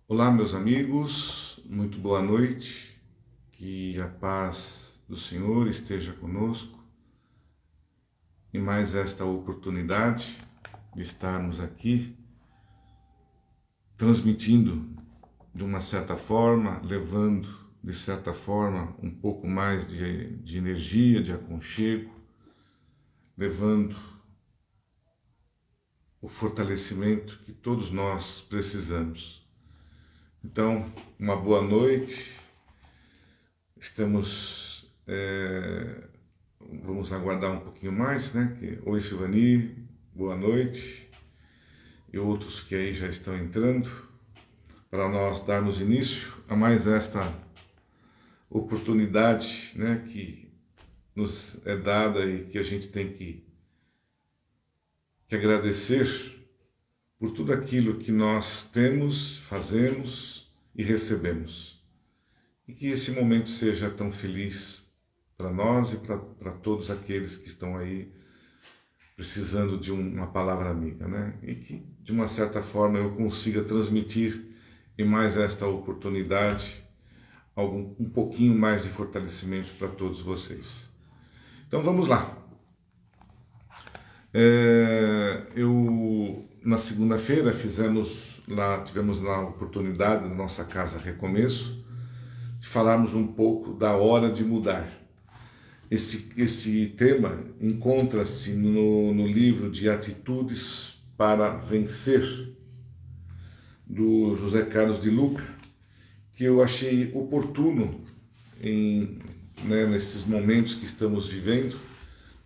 Olá, meus amigos, muito boa noite, que a paz do Senhor esteja conosco e mais esta oportunidade de estarmos aqui transmitindo de uma certa forma, levando de certa forma um pouco mais de energia, de aconchego, levando o fortalecimento que todos nós precisamos. Então, uma boa noite. Vamos aguardar um pouquinho mais, né? Oi, Silvani, boa noite. E outros que aí já estão entrando, para nós darmos início a mais esta oportunidade, né? Que nos é dada e que a gente tem que agradecer por tudo aquilo que nós temos, fazemos e recebemos. E que esse momento seja tão feliz para nós e para todos aqueles que estão aí precisando de uma palavra amiga, né? E que, de uma certa forma, eu consiga transmitir em mais esta oportunidade um pouquinho mais de fortalecimento para todos vocês. Então vamos lá. Na segunda-feira tivemos lá a oportunidade na nossa casa Recomeço de falarmos um pouco da hora de mudar. Esse tema encontra-se no livro de Atitudes para Vencer, do José Carlos de Luca, que eu achei oportuno nesses momentos que estamos vivendo,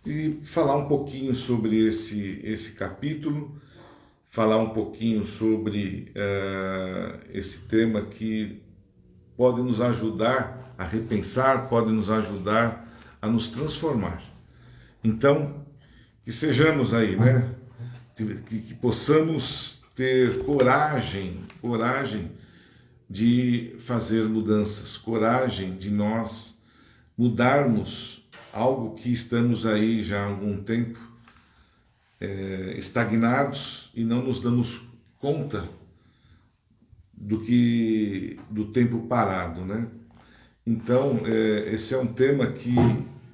e falar um pouquinho sobre esse capítulo, falar um pouquinho sobre esse tema que pode nos ajudar a repensar, pode nos ajudar a nos transformar. Então, que sejamos aí, né? Que possamos ter coragem de fazer mudanças, coragem de nós mudarmos algo que estamos aí já há algum tempo estagnados e não nos damos conta do tempo parado, né? Então, esse é um tema que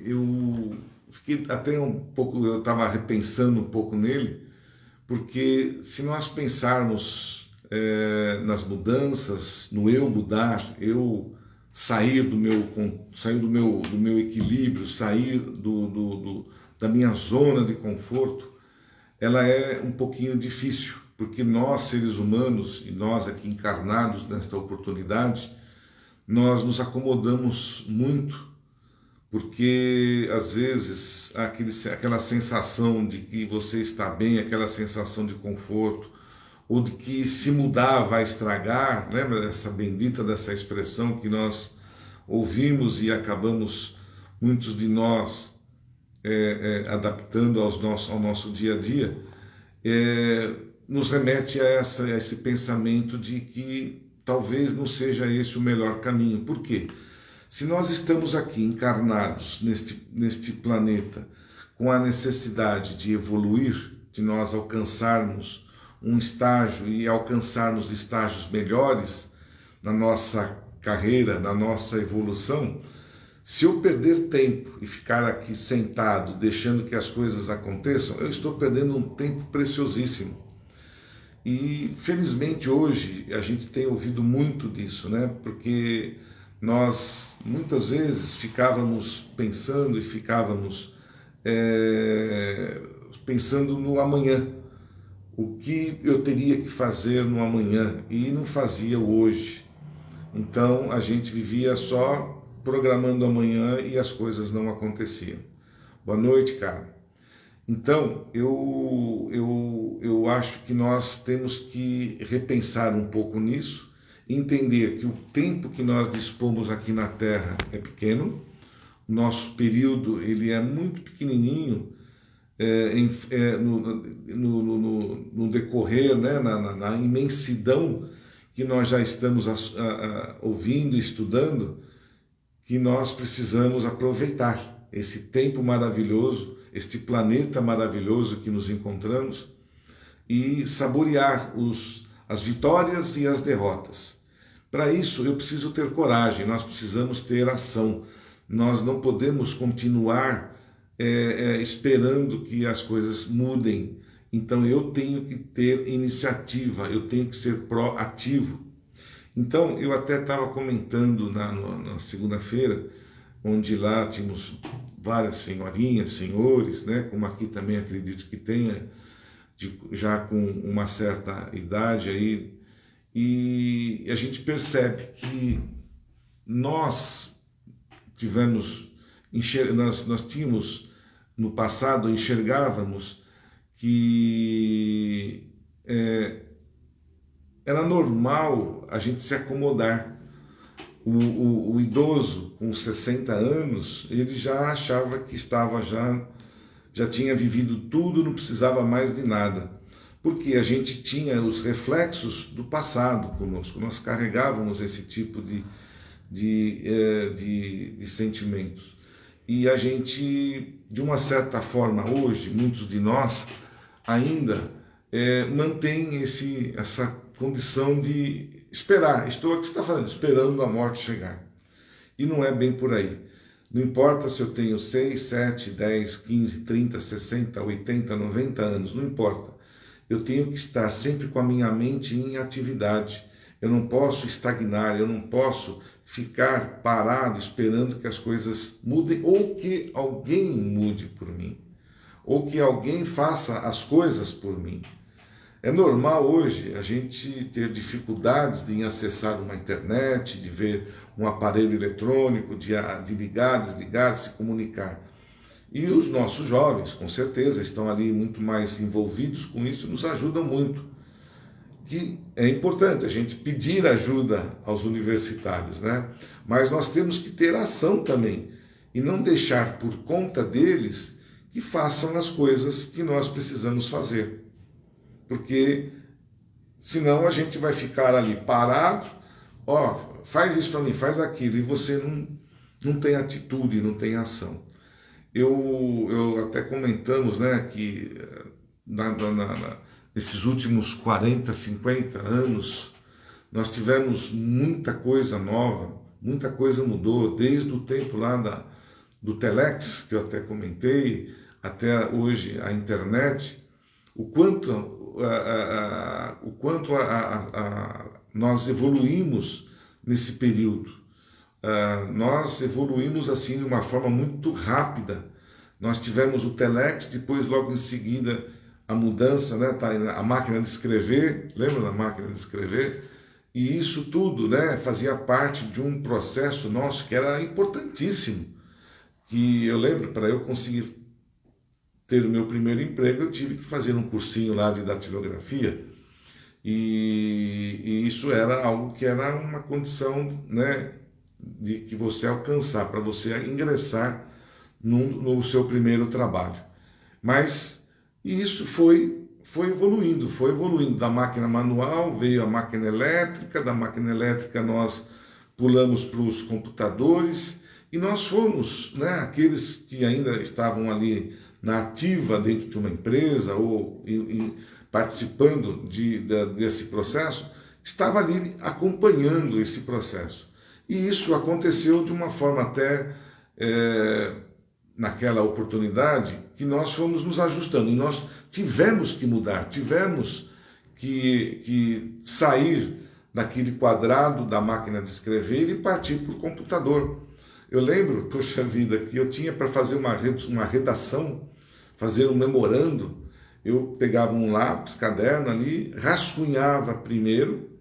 eu fiquei até um pouco, eu estava repensando um pouco nele, porque se nós pensarmos nas mudanças, no eu mudar, eu sair do meu equilíbrio, sair da minha zona de conforto, ela é um pouquinho difícil, porque nós, seres humanos, e nós aqui encarnados nesta oportunidade, nós nos acomodamos muito, porque às vezes aquela sensação de que você está bem, aquela sensação de conforto, ou de que se mudar vai estragar, lembra dessa expressão que nós ouvimos e acabamos, muitos de nós, adaptando ao nosso dia a dia, nos remete a esse pensamento de que talvez não seja esse o melhor caminho. Por quê? Se nós estamos aqui encarnados neste planeta com a necessidade de evoluir, de nós alcançarmos um estágio e alcançarmos estágios melhores na nossa carreira, na nossa evolução, se eu perder tempo e ficar aqui sentado, deixando que as coisas aconteçam, eu estou perdendo um tempo preciosíssimo. E felizmente hoje a gente tem ouvido muito disso, né? Porque nós muitas vezes ficávamos pensando pensando no amanhã, o que eu teria que fazer no amanhã e não fazia o hoje. Então a gente vivia só programando amanhã e as coisas não aconteciam. Boa noite, cara. Então, eu acho que nós temos que repensar um pouco nisso, entender que o tempo que nós dispomos aqui na Terra é pequeno, o nosso período ele é muito pequenininho no decorrer, né, na imensidão que nós já estamos ouvindo e estudando, que nós precisamos aproveitar esse tempo maravilhoso, este planeta maravilhoso que nos encontramos, e saborear as vitórias e as derrotas. Para isso, eu preciso ter coragem, nós precisamos ter ação. Nós não podemos continuar esperando que as coisas mudem. Então, eu tenho que ter iniciativa, eu tenho que ser proativo. Então, eu até estava comentando na segunda-feira, onde lá tínhamos várias senhorinhas, senhores, né, como aqui também acredito que tenha, já com uma certa idade aí, e a gente percebe que nós tínhamos no passado, enxergávamos que era normal a gente se acomodar. O idoso com 60 anos, ele já achava que já tinha vivido tudo, não precisava mais de nada. Porque a gente tinha os reflexos do passado conosco, nós carregávamos esse tipo de sentimentos. E a gente, de uma certa forma, hoje, muitos de nós ainda mantém essa condição de esperar. Estou aqui, o que você está fazendo? Esperando a morte chegar. E não é bem por aí. Não importa se eu tenho 6, 7, 10, 15, 30, 60, 80, 90 anos, não importa. Eu tenho que estar sempre com a minha mente em atividade. Eu não posso estagnar, eu não posso ficar parado esperando que as coisas mudem ou que alguém mude por mim, ou que alguém faça as coisas por mim. É normal hoje a gente ter dificuldades de acessar uma internet, de ver um aparelho eletrônico, de ligar, desligar, de se comunicar. E os nossos jovens, com certeza, estão ali muito mais envolvidos com isso, nos ajudam muito. Que é importante a gente pedir ajuda aos universitários, né? Mas nós temos que ter ação também e não deixar por conta deles que façam as coisas que nós precisamos fazer. Porque senão a gente vai ficar ali parado, faz isso para mim, faz aquilo, e você não tem atitude, não tem ação. Eu até comentamos, né, que nesses últimos 40, 50 anos, nós tivemos muita coisa nova, muita coisa mudou, desde o tempo lá do Telex, que eu até comentei, até hoje a internet, o quanto nós evoluímos nesse período. Nós evoluímos assim de uma forma muito rápida. Nós tivemos o Telex, depois logo em seguida a mudança, né, a máquina de escrever, lembra da máquina de escrever? E isso tudo, né, fazia parte de um processo nosso que era importantíssimo. Que eu lembro, para eu conseguir ter o meu primeiro emprego, eu tive que fazer um cursinho lá de datilografia. E isso era algo que era uma condição, né, de que você alcançar, para você ingressar no seu primeiro trabalho. Mas isso foi evoluindo. Da máquina manual veio a máquina elétrica, da máquina elétrica nós pulamos para os computadores e nós fomos, né, aqueles que ainda estavam ali na ativa dentro de uma empresa ou participando desse processo, estava ali acompanhando esse processo. E isso aconteceu de uma forma até, naquela oportunidade, que nós fomos nos ajustando. E nós tivemos que mudar, tivemos que sair daquele quadrado da máquina de escrever e partir para o computador. Eu lembro, poxa vida, que eu tinha para fazer uma redação, fazer um memorando, eu pegava um lápis, caderno ali, rascunhava primeiro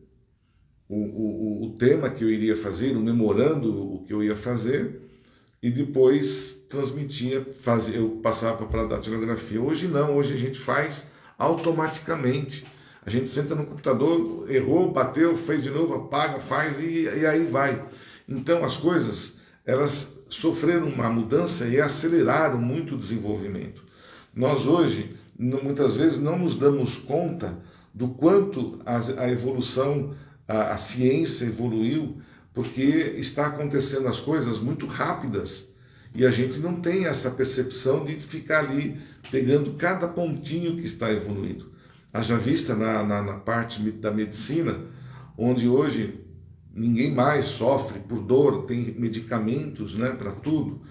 o tema que eu iria fazer, o memorando o que eu ia fazer, e depois transmitia, eu passava para a datilografia. Hoje não, hoje a gente faz automaticamente. A gente senta no computador, errou, bateu, fez de novo, apaga, faz e aí vai. Então as coisas, elas sofreram uma mudança e aceleraram muito o desenvolvimento. Nós hoje, muitas vezes, não nos damos conta do quanto a evolução, a ciência evoluiu, porque está acontecendo as coisas muito rápidas e a gente não tem essa percepção de ficar ali pegando cada pontinho que está evoluindo. Haja vista na parte da medicina, onde hoje ninguém mais sofre por dor, tem medicamentos, né, para tudo.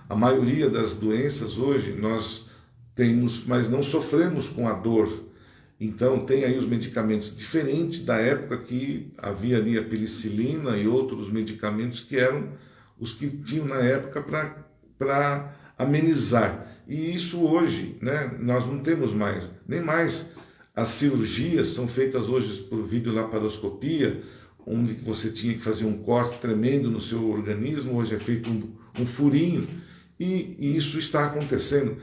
A maioria das doenças hoje nós temos, mas não sofremos com a dor. Então tem aí os medicamentos, diferente da época que havia ali a penicilina e outros medicamentos que eram os que tinham na época para amenizar. E isso hoje, né, nós não temos mais, nem mais. As cirurgias são feitas hoje por videolaparoscopia, onde você tinha que fazer um corte tremendo no seu organismo, hoje é feito um furinho, e isso está acontecendo.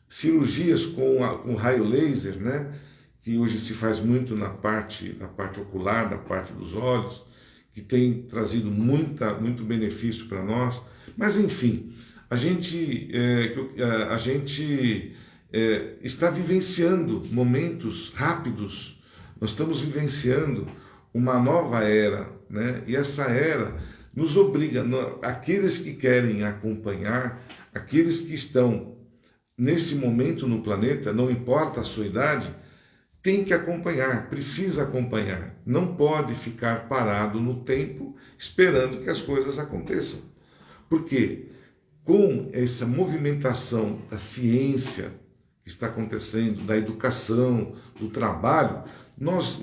Cirurgias com raio laser, né, que hoje se faz muito na parte ocular, na parte dos olhos, que tem trazido muito benefício para nós. Mas, enfim, a gente está vivenciando momentos rápidos, nós estamos vivenciando uma nova era, né? E essa era nos obriga, aqueles que querem acompanhar, aqueles que estão nesse momento no planeta, não importa a sua idade, tem que acompanhar, precisa acompanhar, não pode ficar parado no tempo esperando que as coisas aconteçam. Porque com essa movimentação da ciência que está acontecendo, da educação, do trabalho, nós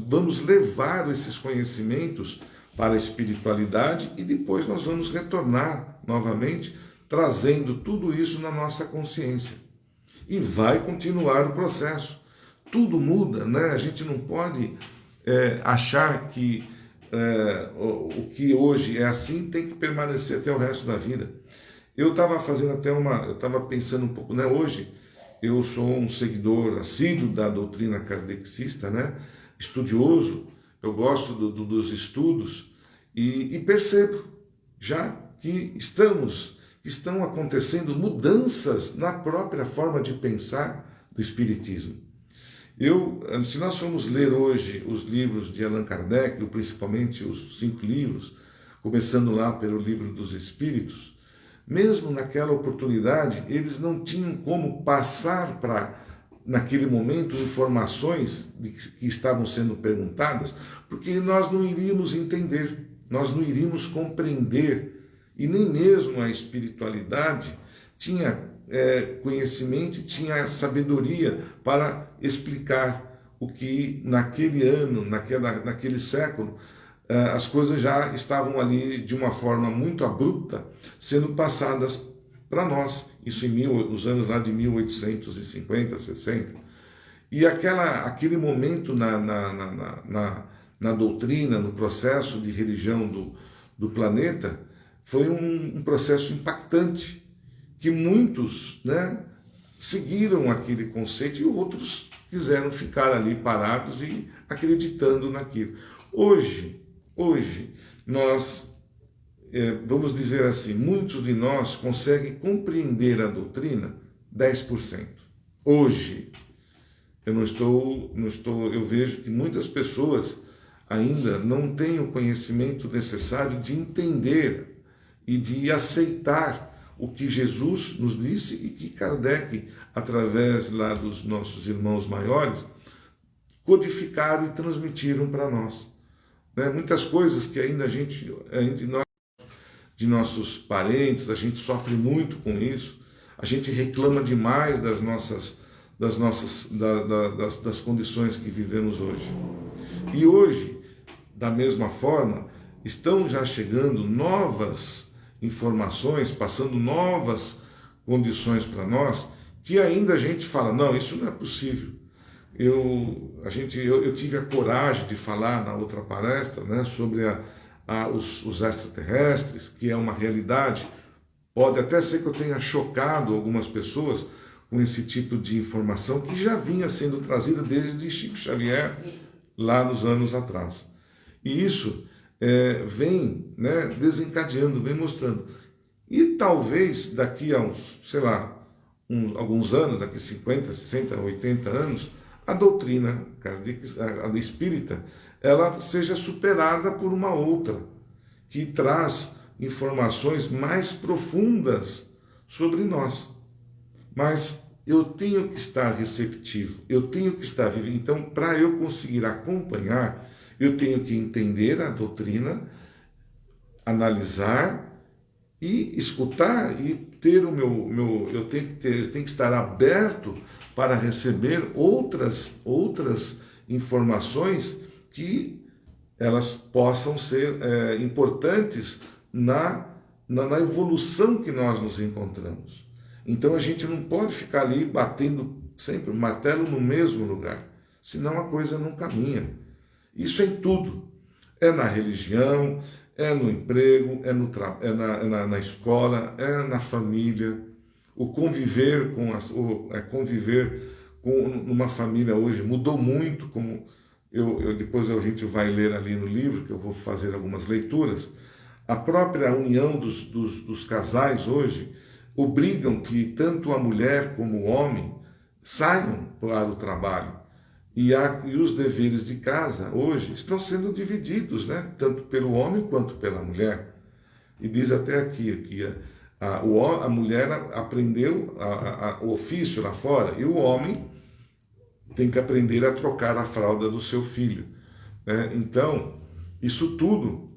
vamos levar esses conhecimentos para a espiritualidade e depois nós vamos retornar novamente, trazendo tudo isso na nossa consciência. E vai continuar o processo. Tudo muda, né? A gente não pode achar que o que hoje é assim tem que permanecer até o resto da vida. Eu estava fazendo eu estava pensando um pouco, né? Hoje eu sou um seguidor assíduo da doutrina kardecista, né? Estudioso, eu gosto dos estudos e percebo já que estão acontecendo mudanças na própria forma de pensar do Espiritismo. Se nós formos ler hoje os livros de Allan Kardec, principalmente os 5 livros, começando lá pelo Livro dos Espíritos, mesmo naquela oportunidade, eles não tinham como passar naquele momento, informações que estavam sendo perguntadas, porque nós não iríamos entender, nós não iríamos compreender, e nem mesmo a espiritualidade tinha conhecimento, tinha sabedoria para explicar o que naquele ano, naquele século, as coisas já estavam ali de uma forma muito abrupta sendo passadas para nós, isso nos anos lá de 1850, 60. E aquele momento na doutrina, no processo de religião do planeta, foi um processo impactante, que muitos, né, seguiram aquele conceito e outros quiseram ficar ali parados e acreditando naquilo. Hoje nós, vamos dizer assim, muitos de nós conseguem compreender a doutrina 10%. Hoje, eu vejo que muitas pessoas ainda não têm o conhecimento necessário de entender e de aceitar o que Jesus nos disse e que Kardec, através lá dos nossos irmãos maiores, codificaram e transmitiram para nós. Muitas coisas que ainda de nossos parentes, a gente sofre muito com isso, a gente reclama demais das condições que vivemos hoje. E hoje, da mesma forma, estão já chegando novas informações, passando novas condições para nós, que ainda a gente fala, não, isso não é possível. Eu tive a coragem de falar na outra palestra, né, sobre os extraterrestres, que é uma realidade. Pode até ser que eu tenha chocado algumas pessoas com esse tipo de informação que já vinha sendo trazida desde Chico Xavier, lá nos anos atrás. E isso vem, né, desencadeando, vem mostrando. E talvez daqui a alguns anos, daqui 50, 60, 80 anos, a doutrina a espírita, ela seja superada por uma outra, que traz informações mais profundas sobre nós. Mas eu tenho que estar receptivo, eu tenho que estar vivendo. Então, para eu conseguir acompanhar, eu tenho que entender a doutrina, analisar e escutar e ter o eu tenho que estar aberto para receber outras informações que elas possam ser importantes na evolução que nós nos encontramos. Então a gente não pode ficar ali batendo sempre o martelo no mesmo lugar, senão a coisa não caminha. Isso é em tudo. É na religião, é no emprego, na escola, é na família. O conviver conviver com uma família hoje mudou muito, como depois a gente vai ler ali no livro, que eu vou fazer algumas leituras. A própria união dos casais hoje obrigam que tanto a mulher como o homem saiam para o trabalho. E os deveres de casa hoje estão sendo divididos, né? Tanto pelo homem quanto pela mulher. E diz até aqui que a mulher aprendeu o ofício lá fora e o homem tem que aprender a trocar a fralda do seu filho, né? Então, isso tudo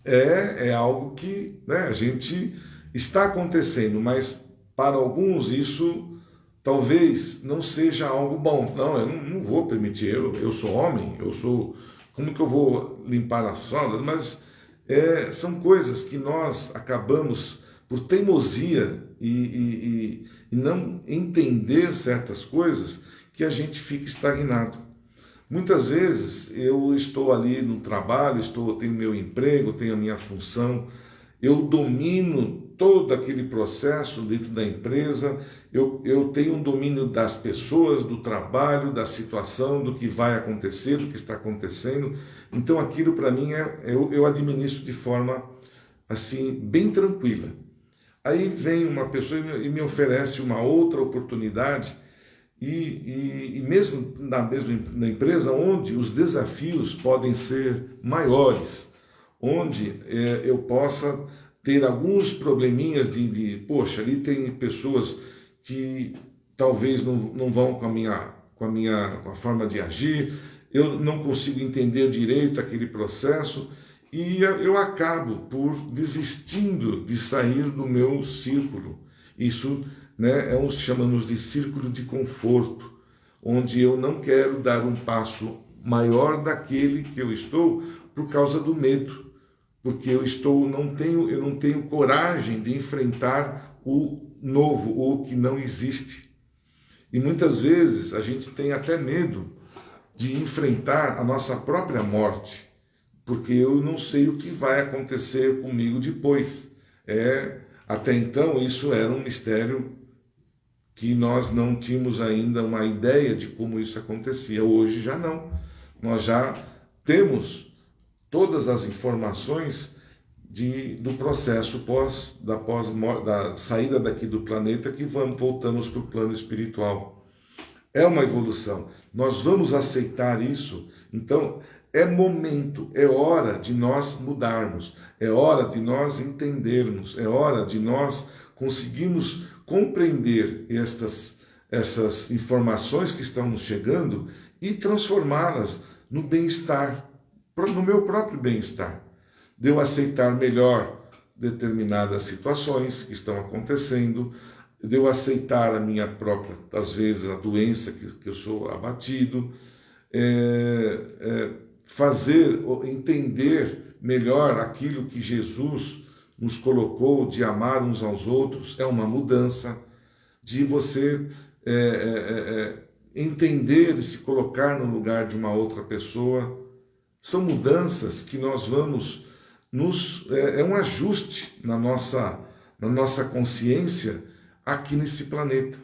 é algo que, né, a gente está acontecendo, mas para alguns isso talvez não seja algo bom. Não, eu não vou permitir, eu sou homem, como que eu vou limpar as fraldas? Mas são coisas que nós acabamos, por teimosia e não entender certas coisas, que a gente fica estagnado. Muitas vezes eu estou ali no trabalho, tenho meu emprego, tenho a minha função, eu domino todo aquele processo dentro da empresa, eu tenho um domínio das pessoas, do trabalho, da situação, do que vai acontecer, do que está acontecendo. Então aquilo para mim eu administro de forma assim bem tranquila. Aí vem uma pessoa e me oferece uma outra oportunidade e mesmo na empresa onde os desafios podem ser maiores, onde eu possa ter alguns probleminhas poxa, ali tem pessoas que talvez não vão com a forma de agir, eu não consigo entender direito aquele processo e eu acabo por desistindo de sair do meu círculo. Isso, né, chamamos de círculo de conforto, onde eu não quero dar um passo maior daquele que eu estou por causa do medo. Porque eu não tenho coragem de enfrentar o novo, o que não existe. E muitas vezes a gente tem até medo de enfrentar a nossa própria morte, porque eu não sei o que vai acontecer comigo depois. Até então isso era um mistério que nós não tínhamos ainda uma ideia de como isso acontecia. Hoje já não. Nós já temos todas as informações do processo da saída daqui do planeta, que voltamos para o plano espiritual. É uma evolução. Nós vamos aceitar isso. Então, é momento, é hora de nós mudarmos, é hora de nós entendermos, é hora de nós conseguirmos compreender essas informações que estão nos chegando e transformá-las no bem-estar, no meu próprio bem-estar, de eu aceitar melhor determinadas situações que estão acontecendo, de eu aceitar a minha própria, às vezes, a doença que eu sou abatido, entender melhor aquilo que Jesus nos colocou de amar uns aos outros, é uma mudança, de você entender e se colocar no lugar de uma outra pessoa. São mudanças que nós vamos é um ajuste na nossa consciência aqui nesse planeta.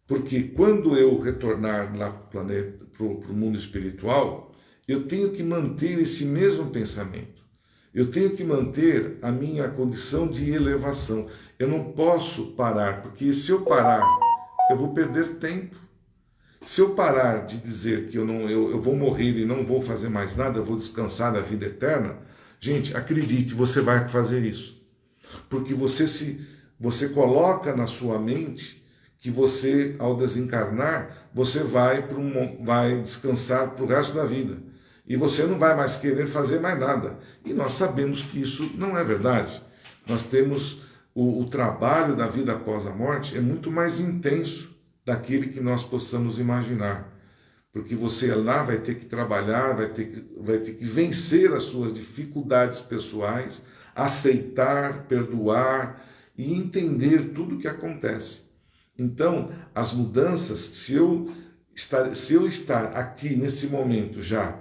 Porque quando eu retornar lá para o mundo espiritual, eu tenho que manter esse mesmo pensamento. Eu tenho que manter a minha condição de elevação. Eu não posso parar, porque se eu parar, eu vou perder tempo. Se eu parar de dizer que eu vou morrer e não vou fazer mais nada, eu vou descansar da vida eterna, gente, acredite, você vai fazer isso. Porque você coloca na sua mente que você, ao desencarnar, você vai descansar para o resto da vida. E você não vai mais querer fazer mais nada. E nós sabemos que isso não é verdade. Nós temos o trabalho da vida após a morte é muito mais intenso daquele que nós possamos imaginar. Porque você lá vai ter que trabalhar, vai ter que vencer as suas dificuldades pessoais, aceitar, perdoar e entender tudo o que acontece. Então, as mudanças, se eu estar aqui nesse momento já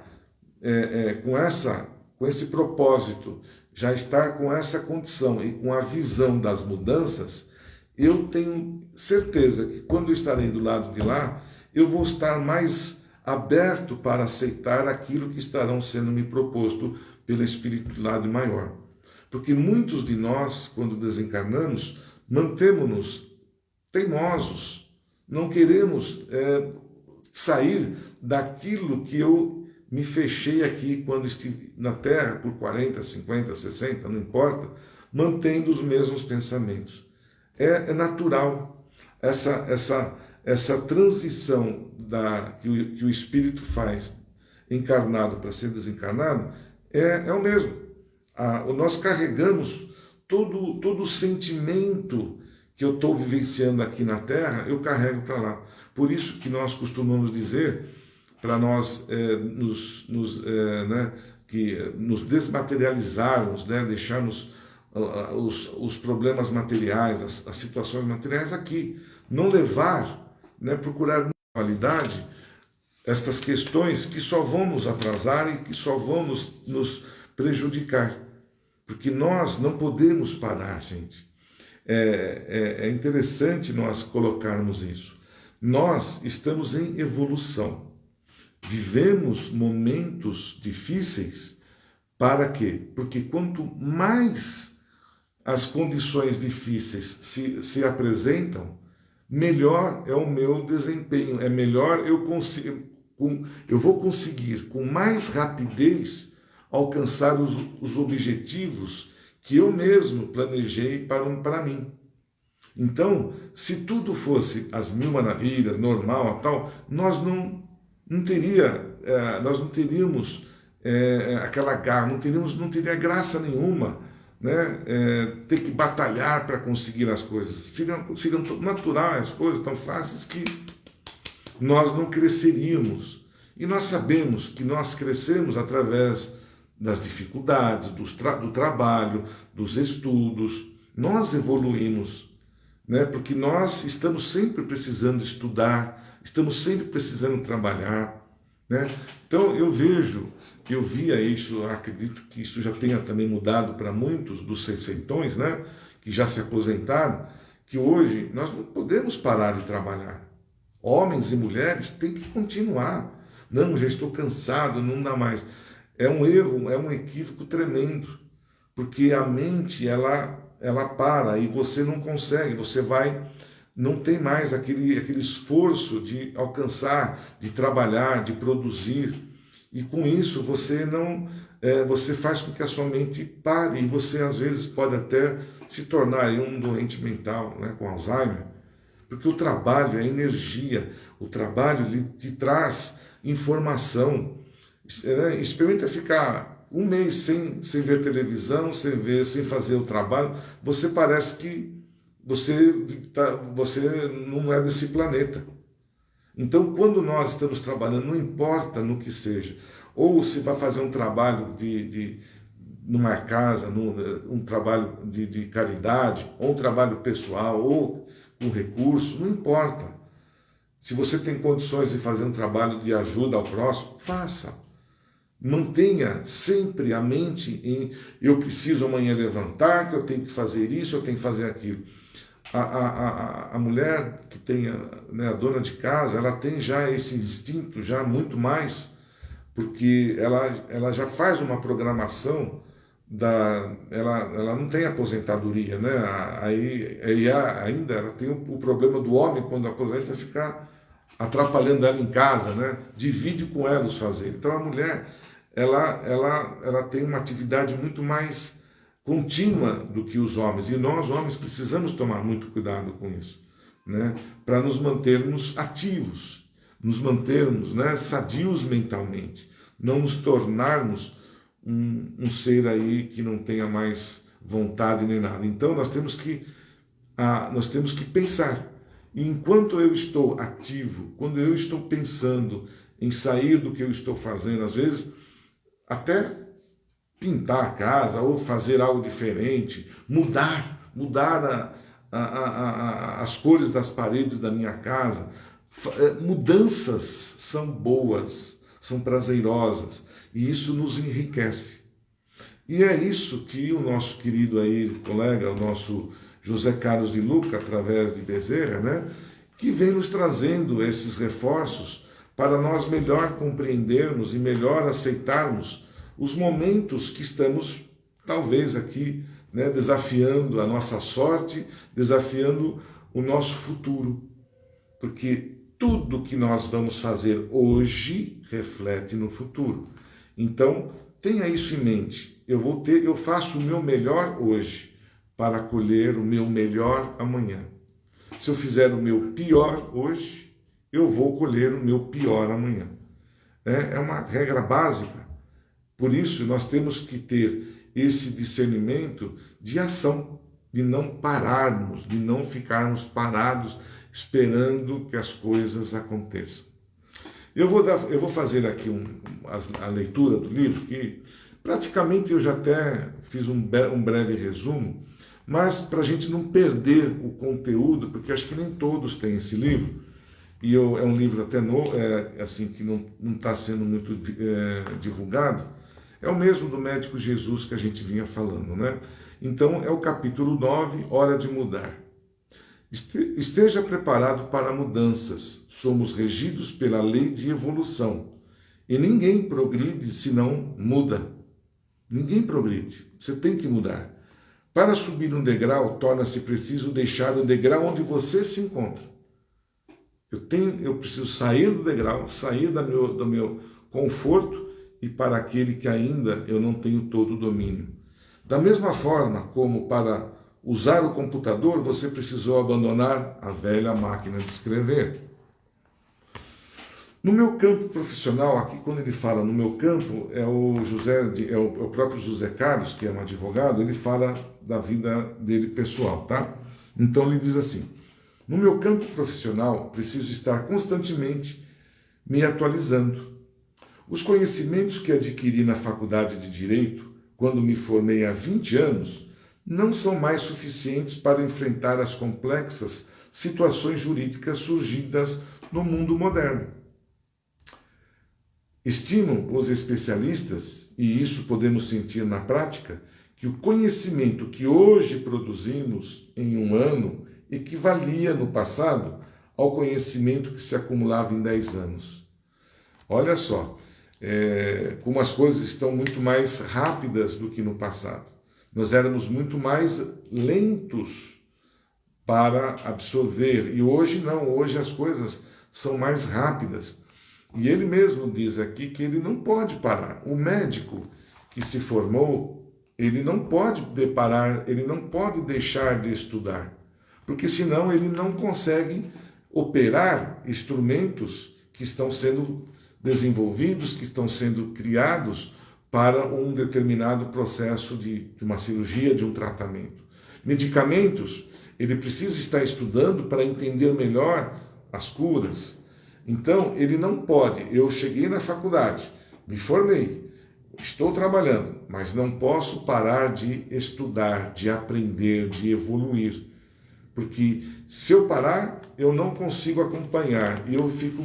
com esse propósito, já estar com essa condição e com a visão das mudanças, eu tenho certeza que quando eu estarei do lado de lá, eu vou estar mais aberto para aceitar aquilo que estarão sendo me proposto pela espiritualidade maior. Porque muitos de nós, quando desencarnamos, mantemos-nos teimosos, não queremos sair daquilo que eu me fechei aqui quando estive na Terra por 40, 50, 60, não importa, mantendo os mesmos pensamentos. É natural essa transição que o espírito faz encarnado para ser desencarnado, é o mesmo. Nós carregamos todo o sentimento que eu estou vivenciando aqui na Terra, eu carrego para lá. Por isso que nós costumamos dizer, para nós nos desmaterializarmos, né, deixarmos os problemas materiais, as situações materiais aqui, não levar, né, procurar qualidade estas questões que só vão nos atrasar e que só vão nos prejudicar, porque nós não podemos parar, gente. É interessante nós colocarmos isso. Nós estamos em evolução. Vivemos momentos difíceis. Para quê? Porque quanto mais as condições difíceis se apresentam, melhor é o meu desempenho, é melhor eu vou conseguir com mais rapidez alcançar os objetivos que eu mesmo planejei para mim. Então, se tudo fosse às mil maravilhas, normal, tal, nós não teríamos aquela garra, não teria graça nenhuma, né? Ter que batalhar para conseguir as coisas. Seriam tão naturais as coisas, tão fáceis, que nós não cresceríamos. E nós sabemos que nós crescemos através das dificuldades, do trabalho, dos estudos. Nós evoluímos, né? Porque nós estamos sempre precisando estudar, estamos sempre precisando trabalhar, né? Então eu via isso, acredito que isso já tenha também mudado para muitos dos sessentões, né, que já se aposentaram, que hoje nós não podemos parar de trabalhar. Homens e mulheres têm que continuar. Não, já estou cansado, não dá mais. É um erro, é um equívoco tremendo, porque a mente, ela para e você não consegue, não tem mais aquele esforço de alcançar, de trabalhar, de produzir. E com isso você faz com que a sua mente pare, e você às vezes pode até se tornar um doente mental, né, com Alzheimer, porque o trabalho é energia, o trabalho ele te traz informação. Experimenta ficar um mês sem ver televisão, sem fazer o trabalho, você parece que você não é desse planeta. Então, quando nós estamos trabalhando, não importa no que seja, ou se vai fazer um trabalho numa casa, um trabalho de caridade, ou um trabalho pessoal, ou com recurso, não importa. Se você tem condições de fazer um trabalho de ajuda ao próximo, faça. Mantenha sempre a mente em eu preciso amanhã levantar, que eu tenho que fazer isso, eu tenho que fazer aquilo. A mulher que tem, né, a dona de casa, ela tem já esse instinto, já muito mais, porque ela já faz uma programação ela não tem aposentadoria, né? Aí ainda ela tem o problema do homem, quando aposenta, ficar atrapalhando ela em casa, né? Divide com ela os fazeres. Então a mulher, ela tem uma atividade muito mais contínua do que os homens, e nós homens precisamos tomar muito cuidado com isso, né, para nos mantermos ativos, nos mantermos, né, sadios mentalmente, não nos tornarmos um ser aí que não tenha mais vontade nem nada. Então nós temos que pensar. E enquanto eu estou ativo, quando eu estou pensando em sair do que eu estou fazendo, às vezes até pintar a casa ou fazer algo diferente, mudar as cores das paredes da minha casa. Mudanças são boas, são prazerosas e isso nos enriquece. E é isso que o nosso querido aí colega, o nosso José Carlos de Luca, através de Bezerra, né, que vem nos trazendo esses reforços para nós melhor compreendermos e melhor aceitarmos os momentos que estamos, talvez aqui, né, desafiando a nossa sorte, desafiando o nosso futuro. Porque tudo que nós vamos fazer hoje reflete no futuro. Então, tenha isso em mente. Eu faço o meu melhor hoje para colher o meu melhor amanhã. Se eu fizer o meu pior hoje, eu vou colher o meu pior amanhã. É uma regra básica. Por isso, nós temos que ter esse discernimento de ação, de não pararmos, de não ficarmos parados esperando que as coisas aconteçam. Eu vou fazer aqui a leitura do livro, que praticamente eu já até fiz um breve resumo, mas para a gente não perder o conteúdo, porque acho que nem todos têm esse livro, e é um livro até novo, assim, que não está sendo muito divulgado, é o mesmo do Médico Jesus que a gente vinha falando, né? Então é o capítulo 9, Hora de Mudar. Esteja preparado para mudanças. Somos regidos pela lei de evolução. E ninguém progride se não muda. Ninguém progride. Você tem que mudar. Para subir um degrau, torna-se preciso deixar o degrau onde você se encontra. Eu preciso sair do degrau, sair do meu conforto e para aquele que ainda eu não tenho todo o domínio. Da mesma forma como para usar o computador, você precisou abandonar a velha máquina de escrever. No meu campo profissional, aqui quando ele fala no meu campo, é o próprio José Carlos, que é um advogado, ele fala da vida dele pessoal, tá? Então ele diz assim: no meu campo profissional, preciso estar constantemente me atualizando. Os conhecimentos que adquiri na faculdade de Direito, quando me formei há 20 anos, não são mais suficientes para enfrentar as complexas situações jurídicas surgidas no mundo moderno. Estimam os especialistas, e isso podemos sentir na prática, que o conhecimento que hoje produzimos em um ano equivalia no passado ao conhecimento que se acumulava em 10 anos. Olha só, como as coisas estão muito mais rápidas do que no passado. Nós éramos muito mais lentos para absorver. E hoje não, hoje as coisas são mais rápidas. E ele mesmo diz aqui que ele não pode parar. O médico que se formou, ele não pode parar, ele não pode deixar de estudar. Porque senão ele não consegue operar instrumentos que estão sendo desenvolvidos, que estão sendo criados para um determinado processo de uma cirurgia, de um tratamento. Medicamentos, ele precisa estar estudando para entender melhor as curas. Então, ele não pode. Eu cheguei na faculdade, me formei, estou trabalhando, mas não posso parar de estudar, de aprender, de evoluir. Porque se eu parar, eu não consigo acompanhar e eu fico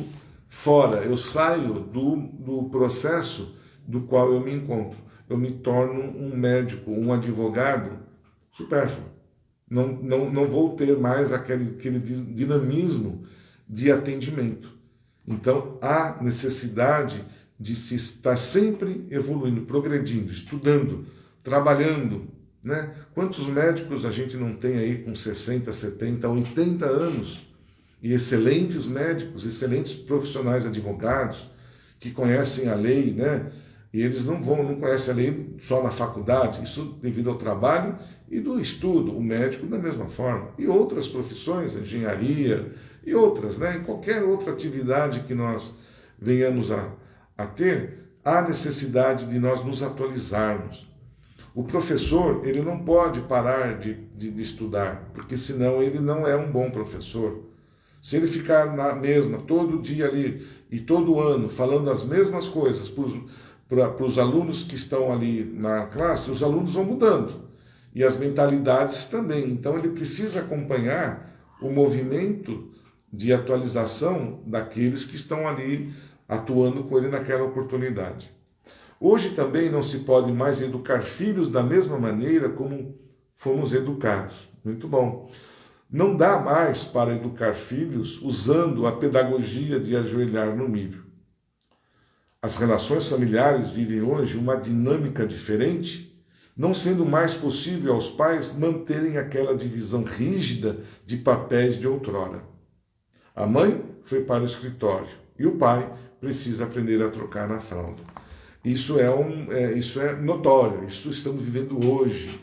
fora, eu saio do processo do qual eu me encontro. Eu me torno um médico, um advogado supérfluo. Não vou ter mais aquele dinamismo de atendimento. Então, há necessidade de se estar sempre evoluindo, progredindo, estudando, trabalhando, né? Quantos médicos a gente não tem aí com 60, 70, 80 anos? E excelentes médicos, excelentes profissionais advogados, que conhecem a lei, né? E eles não conhecem a lei só na faculdade, isso devido ao trabalho e do estudo, o médico da mesma forma, e outras profissões, a engenharia e outras, né? Em qualquer outra atividade que nós venhamos a ter, há necessidade de nós nos atualizarmos. O professor, ele não pode parar de estudar, porque senão ele não é um bom professor. Se ele ficar na mesma, todo dia ali e todo ano, falando as mesmas coisas para os alunos que estão ali na classe, os alunos vão mudando. E as mentalidades também. Então ele precisa acompanhar o movimento de atualização daqueles que estão ali atuando com ele naquela oportunidade. Hoje também não se pode mais educar filhos da mesma maneira como fomos educados. Muito bom. Não dá mais para educar filhos usando a pedagogia de ajoelhar no milho. As relações familiares vivem hoje uma dinâmica diferente, não sendo mais possível aos pais manterem aquela divisão rígida de papéis de outrora. A mãe foi para o escritório e o pai precisa aprender a trocar na fralda. Isso é notório, isso estamos vivendo hoje.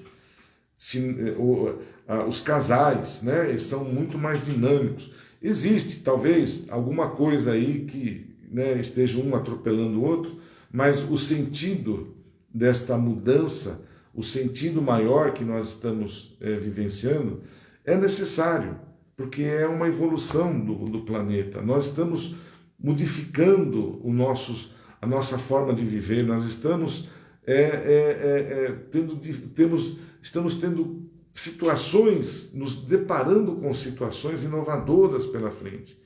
Os casais, né, eles são muito mais dinâmicos. Existe, talvez, alguma coisa aí que, né, esteja um atropelando o outro, mas o sentido desta mudança, o sentido maior que nós estamos vivenciando, é necessário, porque é uma evolução do planeta. Nós estamos modificando a nossa forma de viver, nós estamos estamos tendo situações, nos deparando com situações inovadoras pela frente.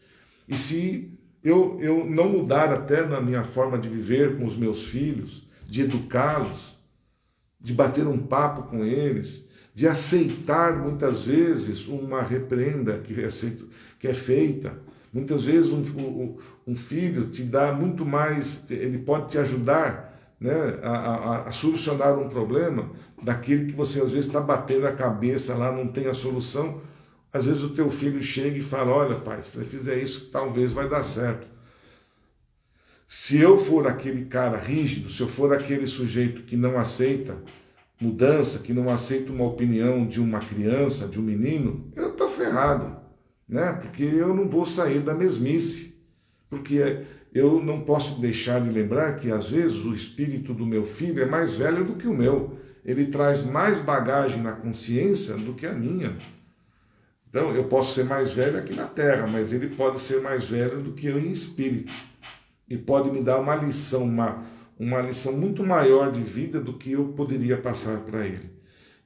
E se eu não mudar até na minha forma de viver com os meus filhos, de educá-los, de bater um papo com eles, de aceitar muitas vezes uma repreenda que é feita. Muitas vezes um filho te dá muito mais, ele pode te ajudar, né, a solucionar um problema daquele que você às vezes está batendo a cabeça lá, não tem a solução. Às vezes o teu filho chega e fala, olha pai, se você fizer isso, talvez vai dar certo. Se eu for aquele cara rígido, se eu for aquele sujeito que não aceita mudança, que não aceita uma opinião de uma criança, de um menino, eu estou ferrado, né? Porque eu não vou sair da mesmice, porque eu não posso deixar de lembrar que às vezes o espírito do meu filho é mais velho do que o meu, ele traz mais bagagem na consciência do que a minha. Então eu posso ser mais velho aqui na Terra, mas ele pode ser mais velho do que eu em espírito, e pode me dar uma lição, uma lição muito maior de vida do que eu poderia passar para ele.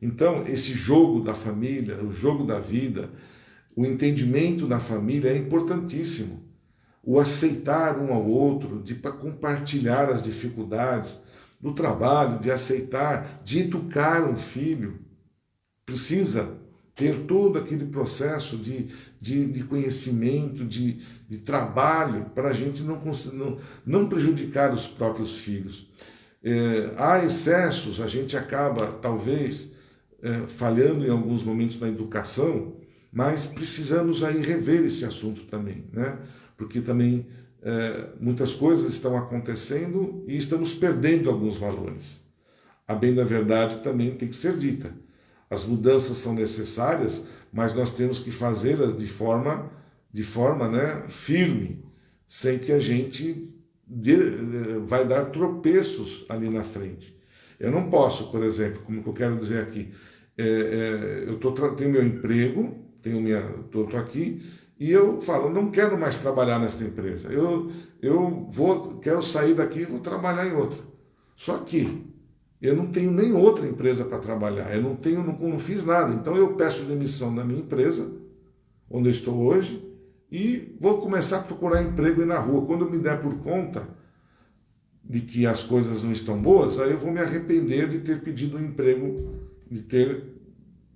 Então, esse jogo da família, o jogo da vida, o entendimento da família é importantíssimo. O aceitar um ao outro, de compartilhar as dificuldades do trabalho, de aceitar, de educar um filho, precisa ter todo aquele processo de conhecimento, de trabalho, para a gente não prejudicar os próprios filhos. Há excessos, a gente acaba, talvez, falhando em alguns momentos na educação, mas precisamos aí rever esse assunto também, né? Porque também muitas coisas estão acontecendo e estamos perdendo alguns valores. A bem da verdade também tem que ser dita. As mudanças são necessárias, mas nós temos que fazê-las de forma né, firme, sem que a gente vai dar tropeços ali na frente. Eu não posso, por exemplo, como eu quero dizer aqui, eu tenho meu emprego, estou aqui, e eu falo, não quero mais trabalhar nessa empresa, quero sair daqui e vou trabalhar em outra. Só que eu não tenho nem outra empresa para trabalhar, eu não fiz nada, então eu peço demissão da minha empresa, onde eu estou hoje, e vou começar a procurar emprego aí na rua. Quando eu me der por conta de que as coisas não estão boas, aí eu vou me arrepender de ter pedido um emprego, de ter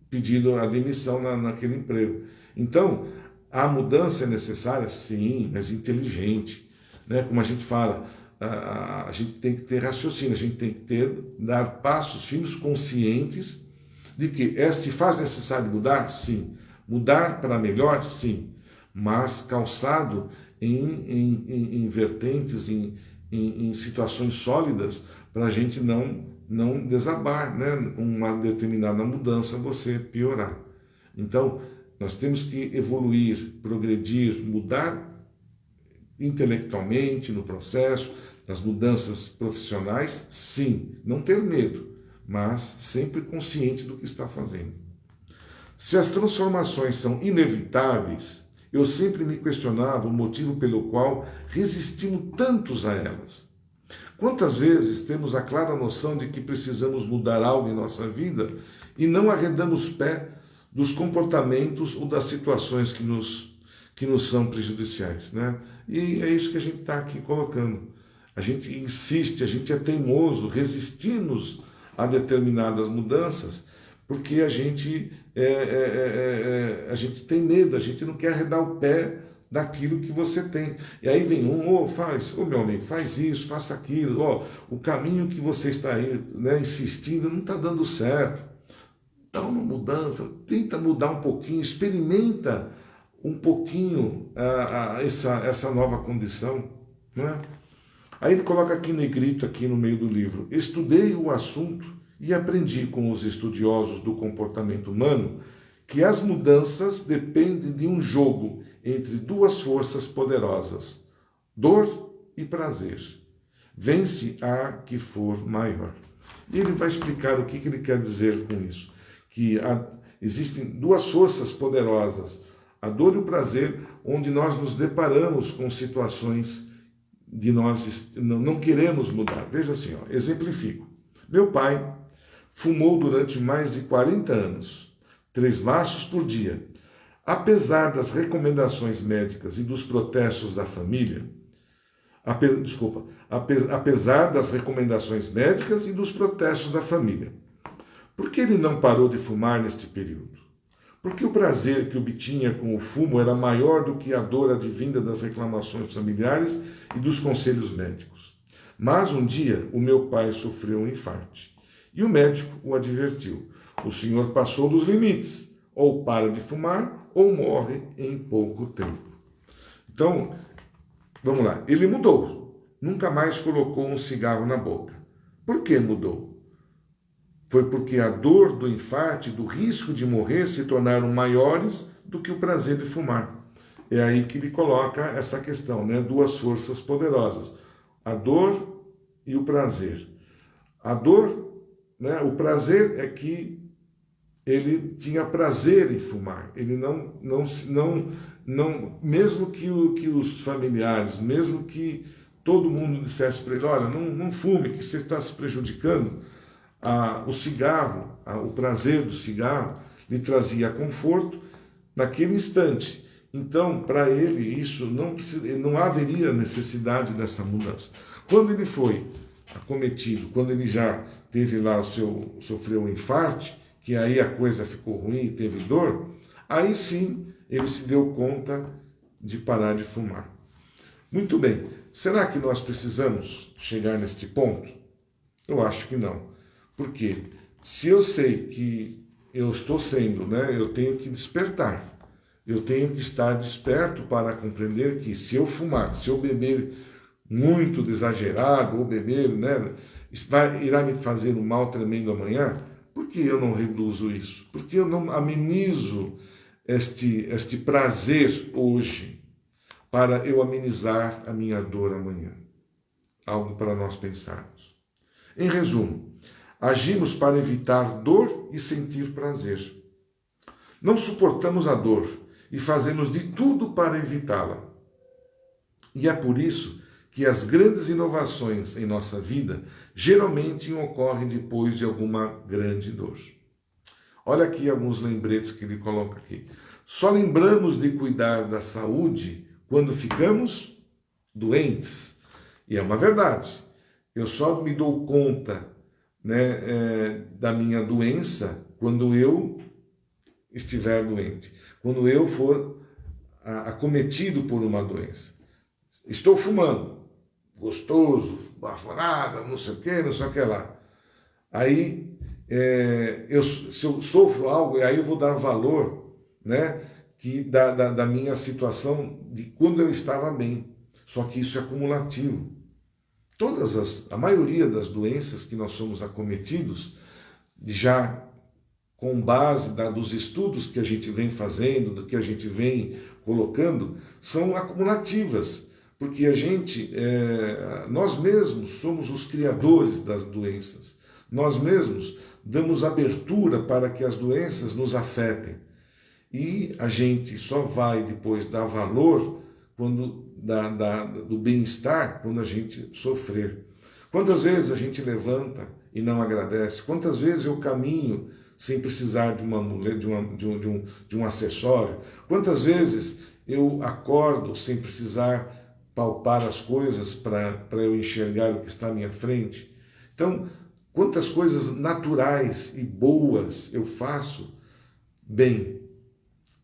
pedido a demissão naquele emprego. Então, a mudança é necessária, sim, mas inteligente, né? Como a gente fala, a gente tem que ter raciocínio, a gente tem que dar passos firmes, conscientes de que se faz necessário mudar, sim. Mudar para melhor, sim. Mas calçado em vertentes, em situações sólidas para a gente não desabar, né? Com uma determinada mudança você piorar. Então, nós temos que evoluir, progredir, mudar intelectualmente no processo, nas mudanças profissionais, sim, não ter medo, mas sempre consciente do que está fazendo. Se as transformações são inevitáveis, eu sempre me questionava o motivo pelo qual resistimos tantos a elas. Quantas vezes temos a clara noção de que precisamos mudar algo em nossa vida e não arredamos pé dos comportamentos ou das situações que nos são prejudiciais, né? E é isso que a gente está aqui colocando. A gente insiste, a gente é teimoso, resistimos a determinadas mudanças, porque a gente tem medo, a gente não quer arredar o pé daquilo que você tem. E aí vem meu amigo, faz isso, faça aquilo, o caminho que você está aí, né, insistindo não está dando certo. Dá uma mudança, tenta mudar um pouquinho, experimenta um pouquinho essa nova condição, né? Aí ele coloca aqui negrito, aqui no meio do livro: estudei o assunto e aprendi com os estudiosos do comportamento humano que as mudanças dependem de um jogo entre duas forças poderosas, dor e prazer. Vence a que for maior. E ele vai explicar o que ele quer dizer com isso. Que existem duas forças poderosas, a dor e o prazer, onde nós nos deparamos com situações de nós não queremos mudar. Veja assim, exemplifico. Meu pai fumou durante mais de 40 anos, 3 maços por dia. Apesar das recomendações médicas e dos protestos da família, apesar das recomendações médicas e dos protestos da família. Por que ele não parou de fumar neste período? Porque o prazer que obtinha com o fumo era maior do que a dor advinda das reclamações familiares e dos conselhos médicos. Mas um dia o meu pai sofreu um infarte e o médico o advertiu: o senhor passou dos limites, ou para de fumar ou morre em pouco tempo. Então, vamos lá, ele mudou, nunca mais colocou um cigarro na boca. Por que mudou? Foi porque a dor do infarte, do risco de morrer, se tornaram maiores do que o prazer de fumar. É aí que ele coloca essa questão, né? Duas forças poderosas, a dor e o prazer. A dor, né? O prazer é que ele tinha prazer em fumar. Ele não mesmo que os familiares, mesmo que todo mundo dissesse para ele: olha, não fume, que você está se prejudicando. O cigarro, o prazer do cigarro, lhe trazia conforto naquele instante. Então, para ele, isso não haveria necessidade dessa mudança. Quando ele foi acometido, quando ele já teve lá sofreu um infarte, que aí a coisa ficou ruim e teve dor, aí sim ele se deu conta de parar de fumar. Muito bem, será que nós precisamos chegar neste ponto? Eu acho que não. Porque se eu sei que eu estou sendo, né, eu tenho que despertar. Eu tenho que estar desperto para compreender que se eu fumar, se eu beber muito exagerado, ou beber, né, irá me fazer um mal tremendo amanhã. Por que eu não reduzo isso? Por que eu não amenizo este prazer hoje para eu amenizar a minha dor amanhã? Algo para nós pensarmos. Em resumo, agimos para evitar dor e sentir prazer. Não suportamos a dor e fazemos de tudo para evitá-la. E é por isso que as grandes inovações em nossa vida geralmente ocorrem depois de alguma grande dor. Olha aqui alguns lembretes que ele coloca aqui. Só lembramos de cuidar da saúde quando ficamos doentes. E é uma verdade. Eu só me dou conta, né, da minha doença quando eu estiver doente, quando eu for acometido por uma doença. Estou fumando, gostoso, baforada, não sei o que, não sei o que lá. Aí, se eu sofro algo, aí eu vou dar valor, né, da minha situação de quando eu estava bem. Só que isso é acumulativo. a maioria das doenças que nós somos acometidos, já com base dos estudos que a gente vem fazendo, do que a gente vem colocando, são acumulativas, porque nós mesmos somos os criadores das doenças, nós mesmos damos abertura para que as doenças nos afetem, e a gente só vai depois dar valor do bem-estar quando a gente sofrer. Quantas vezes a gente levanta e não agradece? Quantas vezes eu caminho sem precisar de uma mulher, de um acessório? Quantas vezes eu acordo sem precisar palpar as coisas para eu enxergar o que está à minha frente? Então, quantas coisas naturais e boas eu faço bem.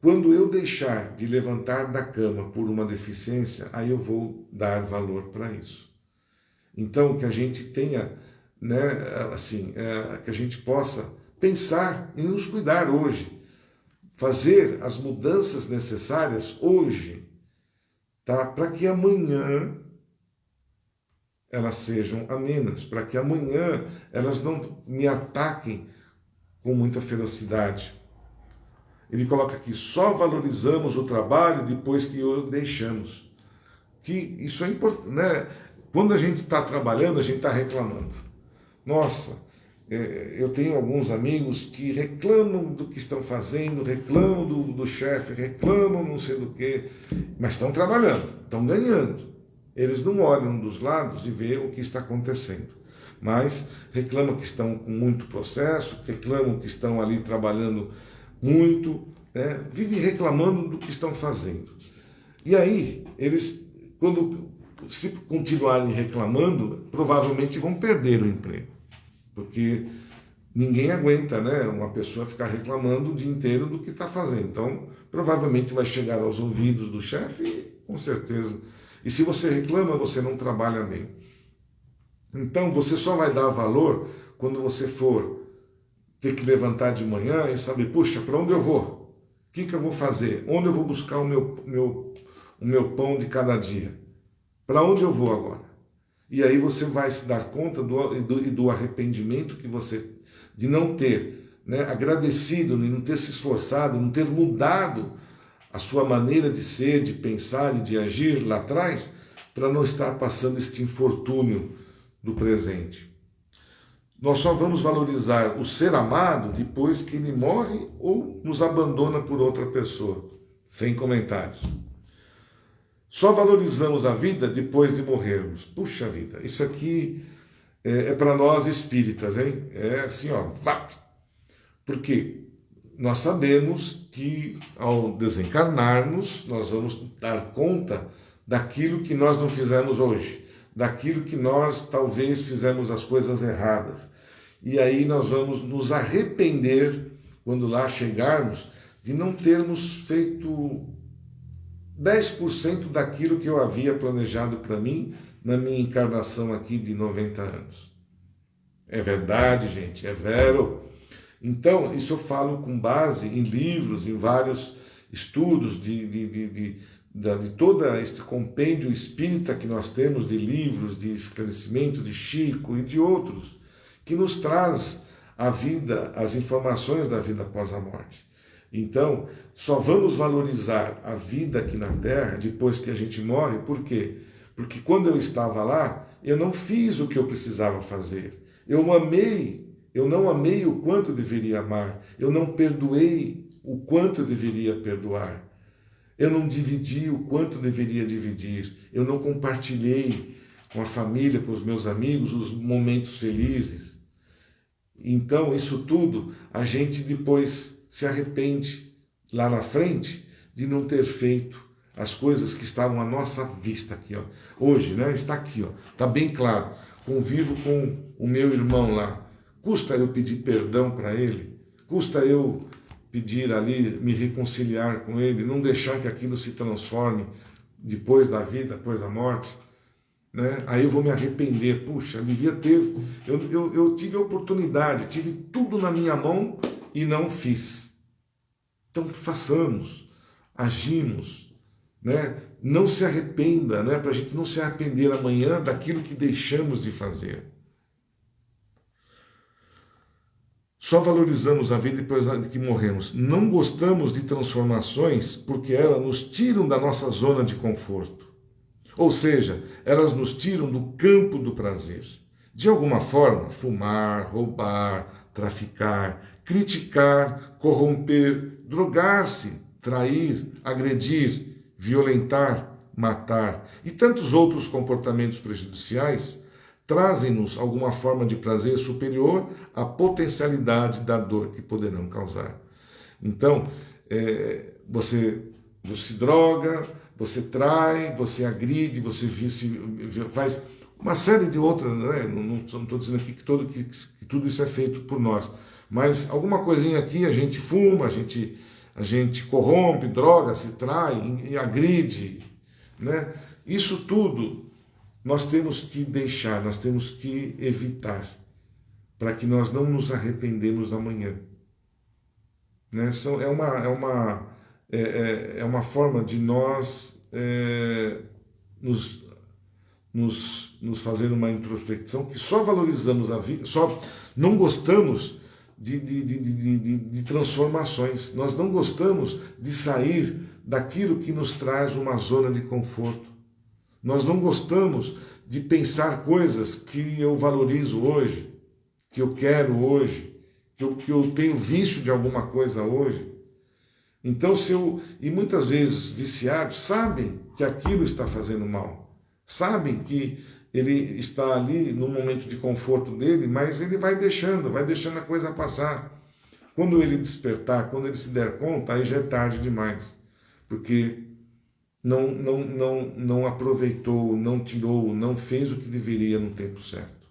Quando eu deixar de levantar da cama por uma deficiência, aí eu vou dar valor para isso. Então, que a gente tenha, que a gente possa pensar em nos cuidar hoje, fazer as mudanças necessárias hoje, tá? Para que amanhã elas sejam amenas, para que amanhã elas não me ataquem com muita ferocidade. Ele coloca aqui, só valorizamos o trabalho depois que o deixamos. Que isso é importante, né? Quando a gente está trabalhando, a gente está reclamando. Nossa, eu tenho alguns amigos que reclamam do que estão fazendo, reclamam do chefe, reclamam não sei do que, mas estão trabalhando, estão ganhando. Eles não olham dos lados e vê o que está acontecendo, mas reclamam que estão com muito processo, reclamam que estão ali trabalhando muito, vivem reclamando do que estão fazendo. E aí, eles, se continuarem reclamando, provavelmente vão perder o emprego, porque ninguém aguenta, uma pessoa ficar reclamando o dia inteiro do que está fazendo. Então, provavelmente vai chegar aos ouvidos do chefe, com certeza. E se você reclama, você não trabalha bem. Então, você só vai dar valor quando você for ter que levantar de manhã e saber, puxa, para onde eu vou? O que eu vou fazer? Onde eu vou buscar o meu pão de cada dia? Para onde eu vou agora? E aí você vai se dar conta do arrependimento que você, de não ter agradecido, de não ter se esforçado, de não ter mudado a sua maneira de ser, de pensar e de agir lá atrás, para não estar passando este infortúnio do presente. Nós só vamos valorizar o ser amado depois que ele morre ou nos abandona por outra pessoa. Sem comentários. Só valorizamos a vida depois de morrermos. Puxa vida, isso aqui é para nós espíritas, hein? É assim, ó, vap. Porque nós sabemos que ao desencarnarmos, nós vamos dar conta daquilo que nós não fizemos hoje, daquilo que nós talvez fizemos as coisas erradas. E aí nós vamos nos arrepender, quando lá chegarmos, de não termos feito 10% daquilo que eu havia planejado para mim na minha encarnação aqui de 90 anos. É verdade, gente, é vero. Então, isso eu falo com base em livros, em vários estudos de todo este compêndio espírita que nós temos de livros, de esclarecimento de Chico e de outros, que nos traz a vida, as informações da vida após a morte. Então, só vamos valorizar a vida aqui na Terra depois que a gente morre, por quê? Porque quando eu estava lá, eu não fiz o que eu precisava fazer. Eu não amei o quanto eu deveria amar. Eu não perdoei o quanto eu deveria perdoar. Eu não dividi o quanto eu deveria dividir. Eu não compartilhei com a família, com os meus amigos, os momentos felizes. Então, isso tudo, a gente depois se arrepende lá na frente de não ter feito as coisas que estavam à nossa vista aqui, ó. Hoje, está aqui, ó, está bem claro. Convivo com o meu irmão lá. Custa eu pedir perdão para ele? Custa eu pedir ali, me reconciliar com ele, não deixar que aquilo se transforme depois da vida, depois da morte? Aí eu vou me arrepender. Puxa, devia ter... Eu tive a oportunidade, tive tudo na minha mão e não fiz. Então façamos, agimos, né? Não se arrependa, né? Para a gente não se arrepender amanhã daquilo que deixamos de fazer. Só valorizamos a vida depois de que morremos. Não gostamos de transformações porque elas nos tiram da nossa zona de conforto. Ou seja, elas nos tiram do campo do prazer. De alguma forma, fumar, roubar, traficar, criticar, corromper, drogar-se, trair, agredir, violentar, matar e tantos outros comportamentos prejudiciais trazem-nos alguma forma de prazer superior à potencialidade da dor que poderão causar. Então, você se droga, você trai, você agride, você faz uma série de outras, né? Não estou dizendo aqui que tudo isso é feito por nós, mas alguma coisinha aqui a gente fuma, a gente corrompe, droga, se trai, e agride, né? Isso tudo nós temos que deixar, nós temos que evitar, para que nós não nos arrependemos amanhã. Né? É uma forma de nós nos fazer uma introspecção que só valorizamos a vida, só não gostamos de transformações, nós não gostamos de sair daquilo que nos traz uma zona de conforto. Nós não gostamos de pensar coisas que eu valorizo hoje, que eu quero hoje, que eu tenho vício de alguma coisa hoje. Então, e muitas vezes viciados sabem que aquilo está fazendo mal, sabem que ele está ali no momento de conforto dele, mas ele vai deixando a coisa passar. Quando ele despertar, quando ele se der conta, aí já é tarde demais, porque não aproveitou, não tirou, não fez o que deveria no tempo certo.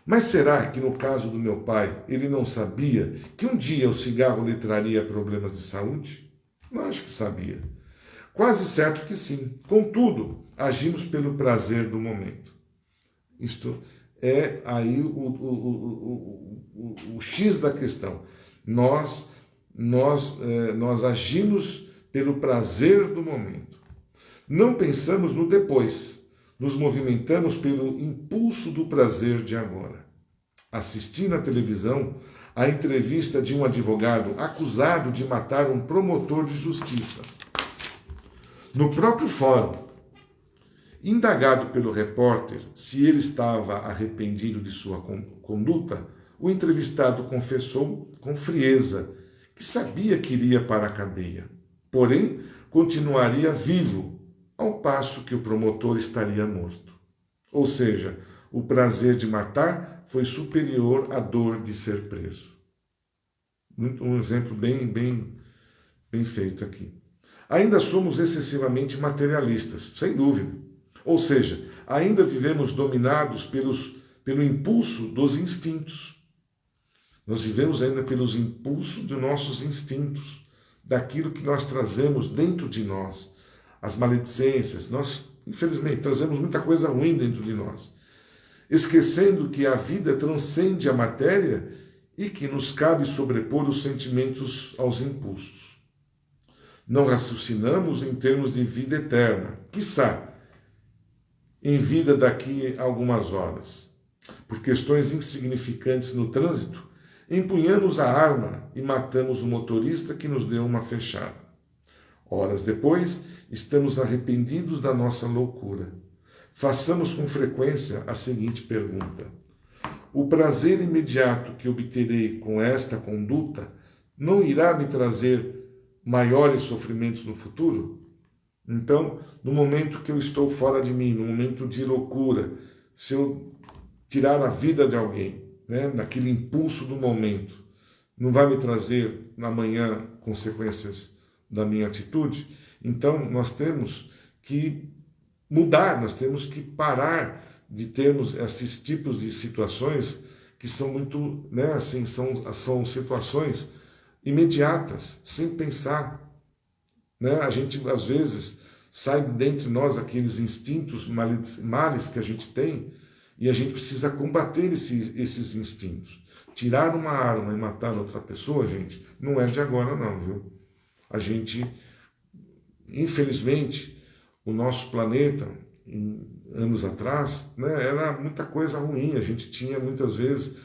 Mas será que no caso do meu pai, ele não sabia que um dia o cigarro lhe traria problemas de saúde? Lógico que sabia. Quase certo que sim. Contudo, agimos pelo prazer do momento. Isto é aí o X da questão. Nós agimos pelo prazer do momento. Não pensamos no depois. Nos movimentamos pelo impulso do prazer de agora. Assisti na televisão a entrevista de um advogado acusado de matar um promotor de justiça. No próprio fórum, indagado pelo repórter se ele estava arrependido de sua conduta, o entrevistado confessou com frieza que sabia que iria para a cadeia, porém continuaria vivo, ao passo que o promotor estaria morto. Ou seja, o prazer de matar foi superior à dor de ser preso. Um exemplo bem feito aqui. Ainda somos excessivamente materialistas, sem dúvida. Ou seja, ainda vivemos dominados pelo impulso dos instintos. Nós vivemos ainda pelos impulsos dos nossos instintos, daquilo que nós trazemos dentro de nós. As maledicências, nós, infelizmente, trazemos muita coisa ruim dentro de nós. Esquecendo que a vida transcende a matéria e que nos cabe sobrepor os sentimentos aos impulsos. Não raciocinamos em termos de vida eterna, quiçá em vida daqui a algumas horas. Por questões insignificantes no trânsito, empunhamos a arma e matamos o motorista que nos deu uma fechada. Horas depois, estamos arrependidos da nossa loucura. Façamos com frequência a seguinte pergunta: o prazer imediato que obterei com esta conduta não irá me trazer maiores sofrimentos no futuro? Então, no momento que eu estou fora de mim, no momento de loucura, se eu tirar a vida de alguém, né, naquele impulso do momento, não vai me trazer na manhã consequências da minha atitude? Então, nós temos que mudar, nós temos que parar de termos esses tipos de situações que são muito, né, assim, são situações imediatas, sem pensar. Né? A gente, às vezes, sai de dentro de nós aqueles instintos males que a gente tem e a gente precisa combater esses instintos. Tirar uma arma e matar outra pessoa, gente, não é de agora não, viu? A gente infelizmente, o nosso planeta, anos atrás, né, era muita coisa ruim. A gente tinha muitas vezes,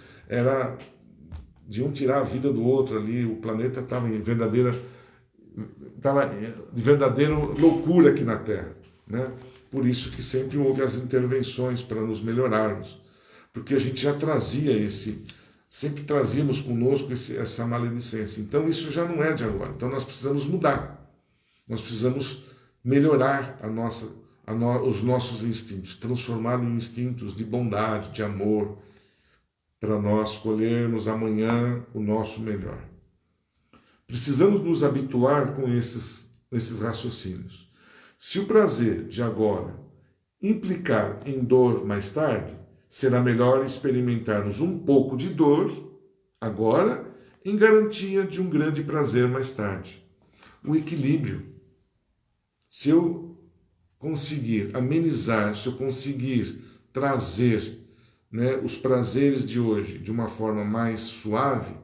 de um tirar a vida do outro ali, o planeta estava em verdadeira loucura aqui na Terra, né? Por isso que sempre houve as intervenções para nos melhorarmos, porque a gente já sempre trazíamos conosco essa maledicência. Então isso já não é de agora. Então nós precisamos mudar, nós precisamos melhorar os nossos instintos, transformá-los em instintos de bondade, de amor, para nós colhermos amanhã o nosso melhor. Precisamos nos habituar com esses raciocínios. Se o prazer de agora implicar em dor mais tarde, será melhor experimentarmos um pouco de dor agora em garantia de um grande prazer mais tarde. O equilíbrio. Se eu conseguir amenizar, se eu conseguir trazer, né, os prazeres de hoje de uma forma mais suave,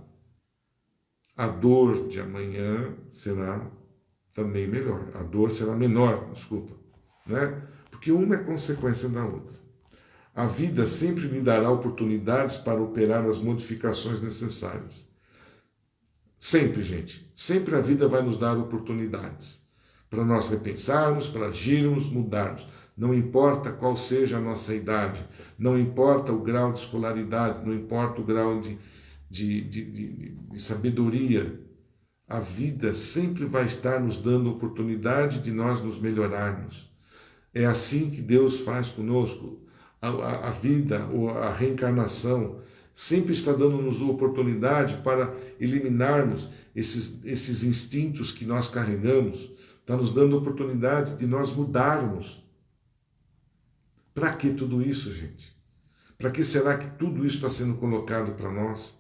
a dor de amanhã será também melhor. A dor será menor, né? Porque uma é consequência da outra. A vida sempre lhe dará oportunidades para operar as modificações necessárias. Sempre, gente. Sempre a vida vai nos dar oportunidades para nós repensarmos, para agirmos, mudarmos. Não importa qual seja a nossa idade, não importa o grau de escolaridade, não importa o grau de sabedoria. A vida sempre vai estar nos dando oportunidade de nós nos melhorarmos. É assim que Deus faz conosco. A vida, ou a reencarnação, sempre está dando-nos oportunidade para eliminarmos esses instintos que nós carregamos. Está nos dando oportunidade de nós mudarmos. Para que tudo isso, gente? Para que será que tudo isso está sendo colocado para nós?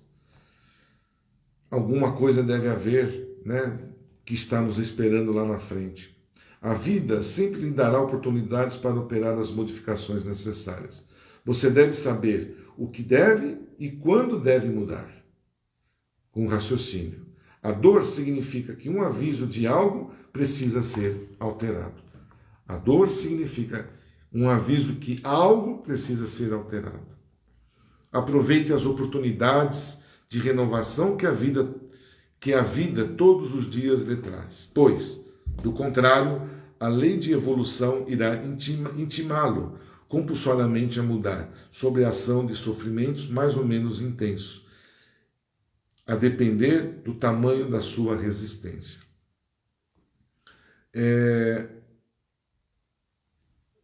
Alguma coisa deve haver, né, que está nos esperando lá na frente. A vida sempre lhe dará oportunidades para operar as modificações necessárias. Você deve saber o que deve e quando deve mudar. Com raciocínio. A dor significa que um aviso de algo precisa ser alterado. A dor significa um aviso que algo precisa ser alterado. Aproveite as oportunidades de renovação que a vida todos os dias lhe traz. Pois, do contrário, a lei de evolução irá intimá-lo compulsoriamente a mudar, sob a ação de sofrimentos mais ou menos intensos, a depender do tamanho da sua resistência.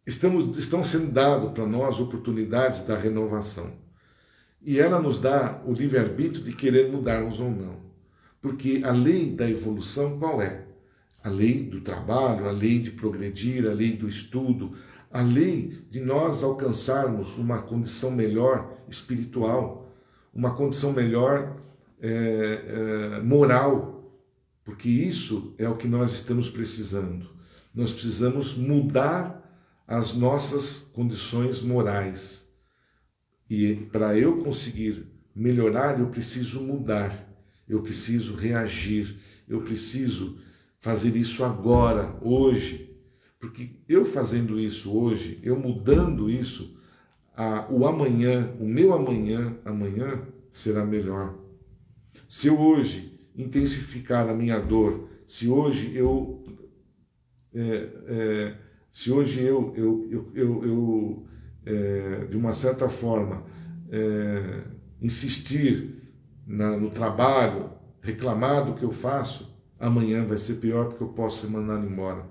Estão sendo dadas para nós oportunidades da renovação. E ela nos dá o livre-arbítrio de querer mudarmos ou não. Porque a lei da evolução qual é? A lei do trabalho, a lei de progredir, a lei do estudo, a lei de nós alcançarmos uma condição melhor espiritual, uma condição melhor moral, porque isso é o que nós estamos precisando. Nós precisamos mudar as nossas condições morais. E para eu conseguir melhorar, eu preciso mudar, eu preciso reagir, eu preciso fazer isso agora, hoje. Porque eu fazendo isso hoje, eu mudando isso, o amanhã, o meu amanhã será melhor. Se eu hoje intensificar a minha dor, se hoje eu de uma certa forma insistir no trabalho, reclamar do que eu faço, amanhã vai ser pior porque eu posso ser mandado embora.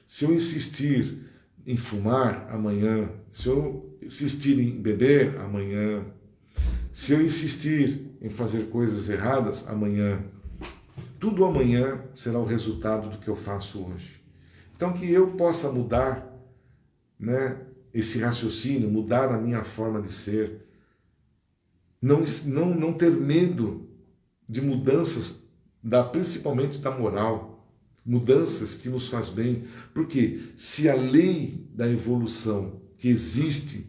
Se eu insistir em fumar, amanhã, se eu insistir em beber, amanhã, se eu insistir em fazer coisas erradas, amanhã, tudo amanhã será o resultado do que eu faço hoje. Então que eu possa mudar, né, esse raciocínio, mudar a minha forma de ser, não ter medo de mudanças, principalmente da moral, mudanças que nos faz bem, porque se a lei da evolução que existe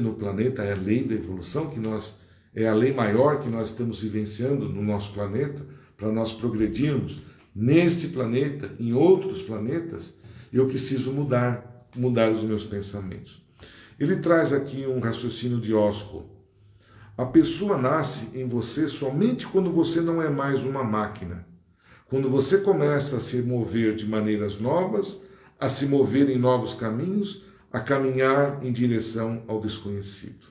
no planeta é a lei da evolução, é a lei maior que nós estamos vivenciando no nosso planeta, para nós progredirmos, neste planeta, em outros planetas, eu preciso mudar os meus pensamentos. Ele traz aqui um raciocínio de Osho. A pessoa nasce em você somente quando você não é mais uma máquina. Quando você começa a se mover de maneiras novas, a se mover em novos caminhos, a caminhar em direção ao desconhecido.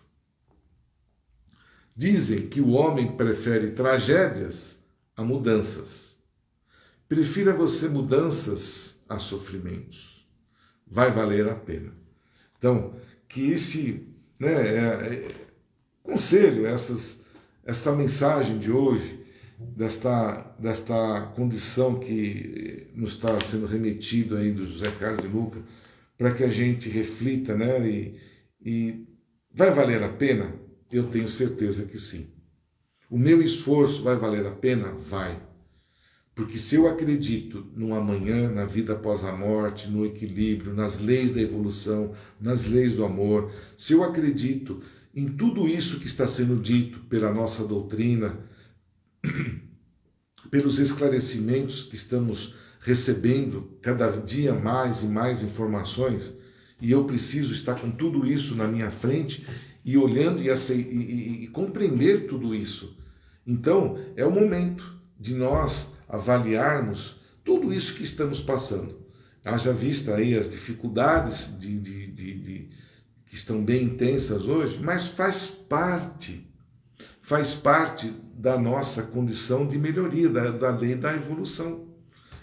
Dizem que o homem prefere tragédias a mudanças. Prefira você mudanças a sofrimentos. Vai valer a pena. Então, que esse conselho, esta mensagem de hoje, desta condição que nos está sendo remetido aí do José Carlos de Luca, para que a gente reflita, né? E vai valer a pena? Eu tenho certeza que sim. O meu esforço vai valer a pena? Vai. Porque se eu acredito no amanhã, na vida após a morte, no equilíbrio, nas leis da evolução, nas leis do amor, se eu acredito em tudo isso que está sendo dito pela nossa doutrina, pelos esclarecimentos que estamos recebendo cada dia mais e mais informações, e eu preciso estar com tudo isso na minha frente e olhando e compreender tudo isso. Então, é o momento de nós avaliarmos tudo isso que estamos passando. Haja vista aí as dificuldades que estão bem intensas hoje, mas faz parte da nossa condição de melhoria, da lei da evolução.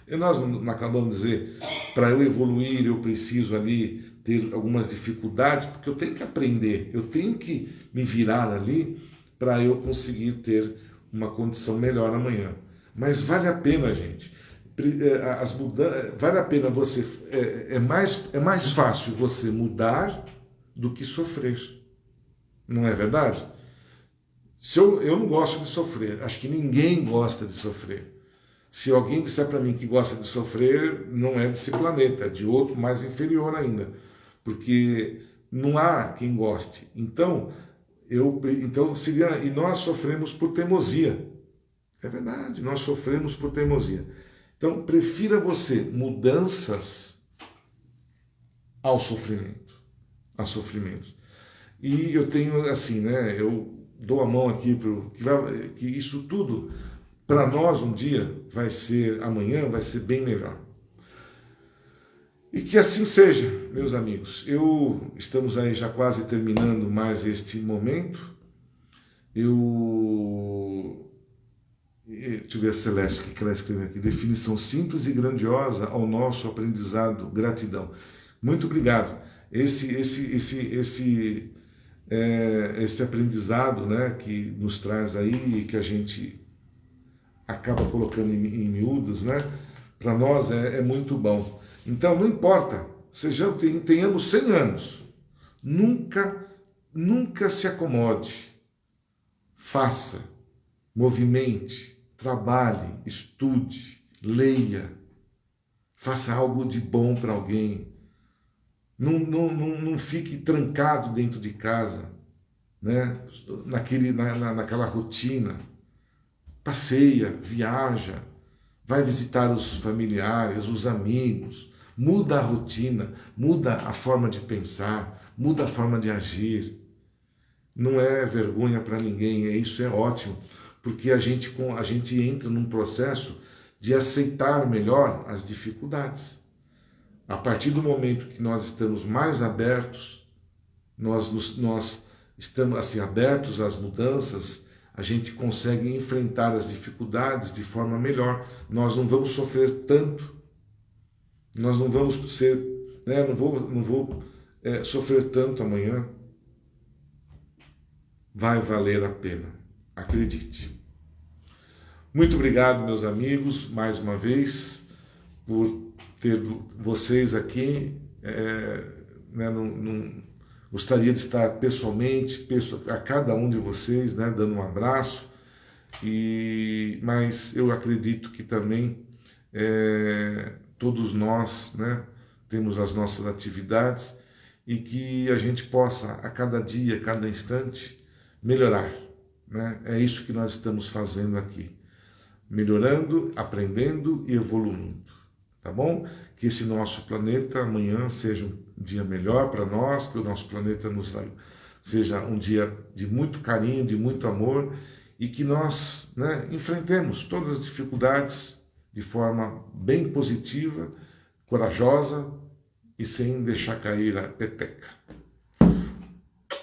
E nós não acabamos de dizer, para eu evoluir eu preciso ali ter algumas dificuldades, porque eu tenho que aprender, eu tenho que me virar ali para eu conseguir ter uma condição melhor amanhã. Mas vale a pena, gente. Vale a pena você. É mais fácil você mudar do que sofrer. Não é verdade? Eu não gosto de sofrer. Acho que ninguém gosta de sofrer. Se alguém disser para mim que gosta de sofrer, não é desse planeta, é de outro mais inferior ainda. Porque não há quem goste. Então seria. E nós sofremos por teimosia. É verdade, nós sofremos por teimosia. Então, prefira você mudanças ao sofrimento. A sofrimentos. E eu tenho, assim, né? Eu dou a mão aqui que isso tudo, para nós um dia, amanhã vai ser bem melhor. E que assim seja, meus amigos. Estamos aí já quase terminando mais este momento. Deixa eu ver a Celeste, o que ela escreveu aqui. Definição simples e grandiosa ao nosso aprendizado. Gratidão. Muito obrigado. Esse aprendizado, né, que nos traz aí e que a gente acaba colocando em miúdos, né, para nós é muito bom. Então, não importa, tenhamos 100 anos, nunca se acomode. Faça, movimente, trabalhe, estude, leia, faça algo de bom para alguém. Não fique trancado dentro de casa, né? Naquela rotina. Passeia, viaja, vai visitar os familiares, os amigos, muda a rotina, muda a forma de pensar, muda a forma de agir. Não é vergonha para ninguém, isso é ótimo, porque a gente entra num processo de aceitar melhor as dificuldades. A partir do momento que nós estamos mais abertos, nós estamos assim, abertos às mudanças, a gente consegue enfrentar as dificuldades de forma melhor. Nós não vamos sofrer tanto, nós não vamos ser, né, não vou sofrer tanto amanhã. Vai valer a pena, acredite. Muito obrigado, meus amigos, mais uma vez, por ter vocês aqui. Gostaria de estar pessoalmente, a cada um de vocês, né, dando um abraço, mas eu acredito que também todos nós, né, temos as nossas atividades e que a gente possa, a cada dia, a cada instante, melhorar. Né? É isso que nós estamos fazendo aqui. melhorando, aprendendo e evoluindo, tá bom? Que esse nosso planeta amanhã seja um dia melhor para nós, que o nosso planeta seja um dia de muito carinho, de muito amor, e que nós, né, enfrentemos todas as dificuldades de forma bem positiva, corajosa e sem deixar cair a peteca.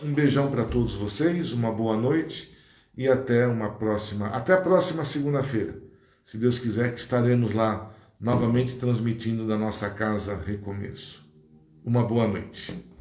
Um beijão para todos vocês, uma boa noite e até a próxima segunda-feira. Se Deus quiser, que estaremos lá novamente transmitindo da nossa casa Recomeço. Uma boa noite.